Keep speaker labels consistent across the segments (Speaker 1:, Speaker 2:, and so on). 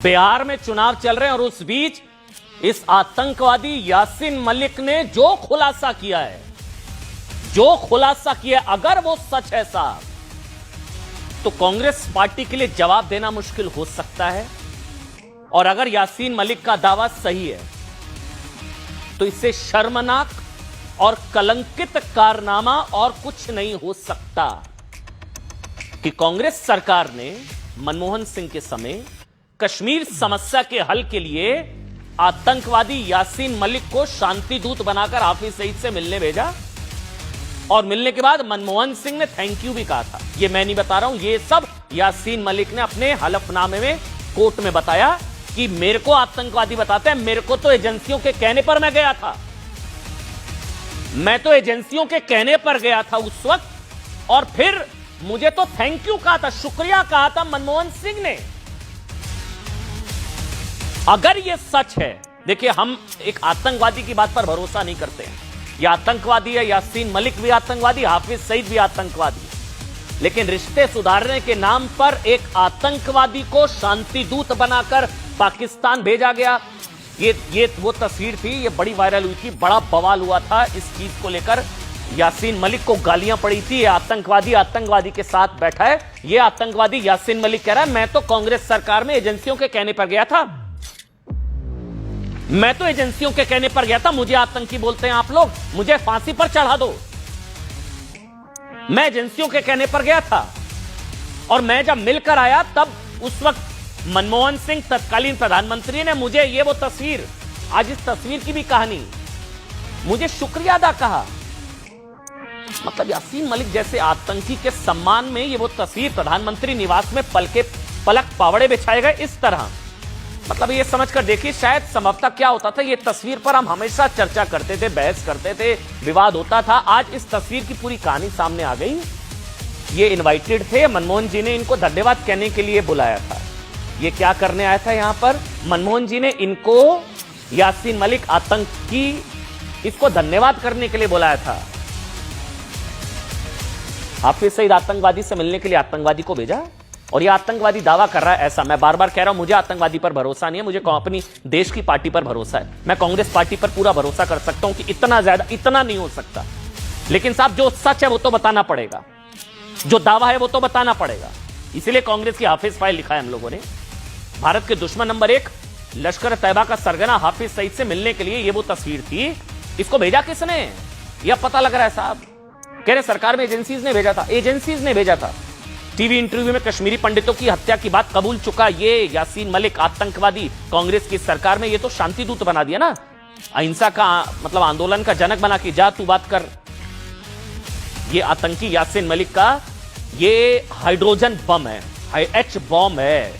Speaker 1: बिहार में चुनाव चल रहे हैं और उस बीच इस आतंकवादी यासीन मलिक ने जो खुलासा किया है, अगर वो सच है साहब, तो कांग्रेस पार्टी के लिए जवाब देना मुश्किल हो सकता है। और अगर यासीन मलिक का दावा सही है तो इससे शर्मनाक और कलंकित कारनामा और कुछ नहीं हो सकता कि कांग्रेस सरकार ने मनमोहन सिंह के समय कश्मीर समस्या के हल के लिए आतंकवादी यासीन मलिक को शांति दूत बनाकर हाफिज सईद से मिलने भेजा और मिलने के बाद मनमोहन सिंह ने थैंक यू भी कहा था। यह मैं नहीं बता रहा हूं, यह सब यासीन मलिक ने अपने हलफनामे में कोर्ट में बताया कि मेरे को आतंकवादी बताते हैं, मेरे को तो एजेंसियों के कहने पर मैं गया था, मैं तो एजेंसियों के कहने पर गया था उस वक्त, और फिर मुझे तो थैंक यू कहा था, शुक्रिया कहा था मनमोहन सिंह ने। अगर यह सच है, देखिए हम एक आतंकवादी की बात पर भरोसा नहीं करते हैं, यह आतंकवादी है, यासीन मलिक भी आतंकवादी, हाफिज सईद भी आतंकवादी, लेकिन रिश्ते सुधारने के नाम पर एक आतंकवादी को शांति दूत बनाकर पाकिस्तान भेजा गया। ये वो तस्वीर थी, ये बड़ी वायरल हुई थी, बड़ा बवाल हुआ था इस चीज को लेकर। यासीन मलिक को गालियां पड़ी थी, ये आतंकवादी के साथ बैठा है, ये आतंकवादी यासीन मलिक कह रहा है मैं तो कांग्रेस सरकार में एजेंसियों के कहने पर गया था, मैं तो एजेंसियों के कहने पर गया था, मुझे आतंकी बोलते हैं आप लोग, मुझे फांसी पर चढ़ा दो, मैं एजेंसियों के कहने पर गया था। और मैं जब मिलकर आया तब उस वक्त मनमोहन सिंह तत्कालीन प्रधानमंत्री ने मुझे ये वो तस्वीर, आज इस तस्वीर की भी कहानी, मुझे शुक्रिया अदा कहा। मतलब यासीन मलिक जैसे आतंकी के सम्मान में ये वो तस्वीर, प्रधानमंत्री निवास में पलक पावड़े बिछाए गए इस तरह। मतलब ये समझकर देखिए शायद संभवतः क्या होता था, ये तस्वीर पर हम हमेशा चर्चा करते थे, बहस करते थे, विवाद होता था, आज इस तस्वीर की पूरी कहानी सामने आ गई। ये इनवाइटेड थे, मनमोहन जी ने इनको धन्यवाद कहने के लिए बुलाया था। ये क्या करने आया था यहां पर? मनमोहन जी ने इनको, यासीन मलिक आतंकी, इसको धन्यवाद करने के लिए बुलाया था। हाफिज सईद आतंकवादी से मिलने के लिए आतंकवादी को भेजा और यह आतंकवादी दावा कर रहा है ऐसा। मैं बार बार कह रहा हूं, मुझे आतंकवादी पर भरोसा नहीं है, मुझे अपनी देश की पार्टी पर भरोसा है। मैं कांग्रेस पार्टी पर पूरा भरोसा कर सकता हूं कि इतना ज्यादा, इतना नहीं हो सकता, लेकिन साहब जो सच है वो तो बताना पड़ेगा, जो दावा है वो तो बताना पड़ेगा। इसीलिए कांग्रेस की हाफिज फाइल लिखा है हम लोगों ने। भारत के दुश्मन नंबर 1 लश्कर तैयबा का सरगना हाफिज सईद से मिलने के लिए ये वो तस्वीर थी। इसको भेजा किसने? यह पता लग रहा है साहब, कह रहे सरकार में एजेंसीज ने भेजा था, एजेंसीज ने भेजा था। टीवी इंटरव्यू में कश्मीरी पंडितों की हत्या की बात कबूल चुका ये यासीन मलिक आतंकवादी, कांग्रेस की सरकार में ये तो शांति दूत बना दिया ना, अहिंसा का मतलब आंदोलन का जनक बना के जा तू बात कर। ये आतंकी यासीन मलिक का ये हाइड्रोजन बम है, H बॉम्ब है,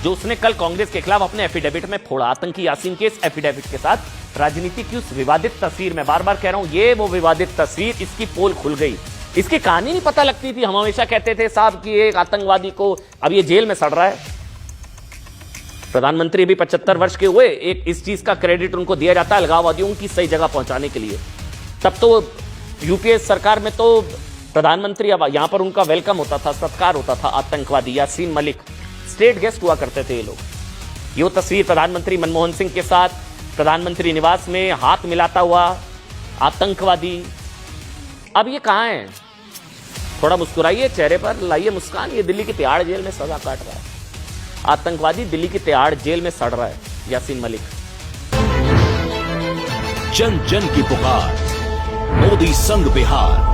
Speaker 1: जो उसने कल कांग्रेस के खिलाफ अपने एफिडेविट में फोड़ा। आतंकी यासीन के इस एफिडेविट के साथ राजनीति की उस विवादित तस्वीर में, बार बार कह रहा हूं, ये वो विवादित तस्वीर, इसकी पोल खुल गई। इसकी कहानी नहीं पता लगती थी। हम हमेशा कहते थे साहब कि एक आतंकवादी को, अब ये जेल में सड़ रहा है, प्रधानमंत्री भी 75 वर्ष के हुए, एक इस चीज का क्रेडिट उनको दिया जाता है अलगाववादियों की सही जगह पहुंचाने के लिए। तब तो यूपीए सरकार में तो प्रधानमंत्री, अब यहां पर उनका वेलकम होता था, सत्कार होता था। आतंकवादी यासीन मलिक स्टेट गेस्ट हुआ करते थे ये लोग। ये वो तस्वीर प्रधानमंत्री मनमोहन सिंह के साथ प्रधानमंत्री निवास में हाथ मिलाता हुआ आतंकवादी। अब ये कहां है? थोड़ा मुस्कुराइए, चेहरे पर लाइए मुस्कान। ये दिल्ली की तिहाड़ जेल में सजा काट रहा है, आतंकवादी दिल्ली की तिहाड़ जेल में सड़ रहा है यासीन मलिक।
Speaker 2: जन जन की पुकार, मोदी संग बिहार।